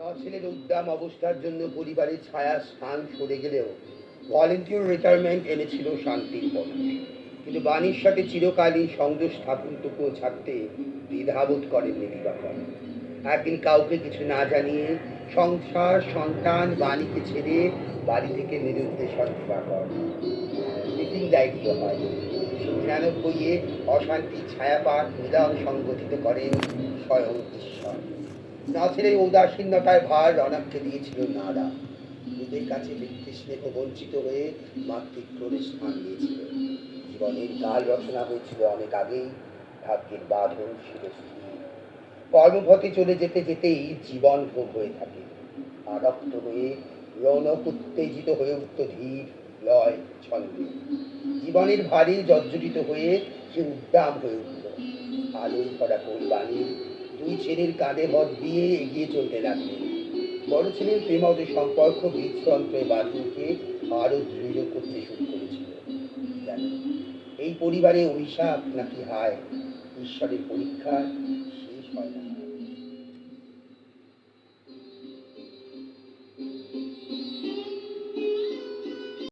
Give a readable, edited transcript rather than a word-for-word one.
নওছেলের উদ্দাম অবস্থার জন্য পরিবারের ছায়া স্থান সরে গেলেও ভলেন্টিয়ার রিটায়ারমেন্ট এনেছিল শান্তির পথে। কিন্তু বাণীর সাথে চিরকালীন সংযোগ স্থাপনটুকু ছাড়তে দ্বিধাবোধ করেননি দিবাকর। একদিন কাউকে কিছু না জানিয়ে সংসার সন্তান বাণীকে ছেড়ে বাড়ি থেকে নিরুদ্দেশ দিবাকর। মিটিং দায়িত্ব হয় 1999-এ অশান্তির ছায়াপাত নিদান সংগঠিত করেন স্বয়ং ঈশ্বর। নওছেলের উদাসীনতার ভার রণাককে দিয়েছিল নাড়া। নিজের কাছে ব্যক্তি স্নেহ বঞ্চিত হয়ে মাতৃক্রোড়ে স্থান দিয়েছিল। জীবনের কাল রচনা হয়েছিল অনেক আগেই, ভাগ্যের বাঁধন ছিল স্থির। কর্মপথে চলে যেতে যেতেই জীবন ভোগ হয়ে থাকে, আরক্ত হয়ে রৌনক উত্তেজিত হয়ে উঠত ধীর লয় ছন্দে। জীবনের ভারে জর্জরিত হয়ে সে উদ্দাম হয়ে উঠল। আলোয় ভরা কোরবানি দুই ছেলের কাঁধে ভর দিয়ে এগিয়ে চলতে লাগলেন। বড় ছেলের প্রেমজ সম্পর্ক বীজতন্ত্রের বাঁধনকে আরো দৃঢ় করতে শুরু করেছিল। জানো, এই পরিবারে অভিশাপ নাকি হায়, ঈশ্বরের পরীক্ষা শেষ হয় না।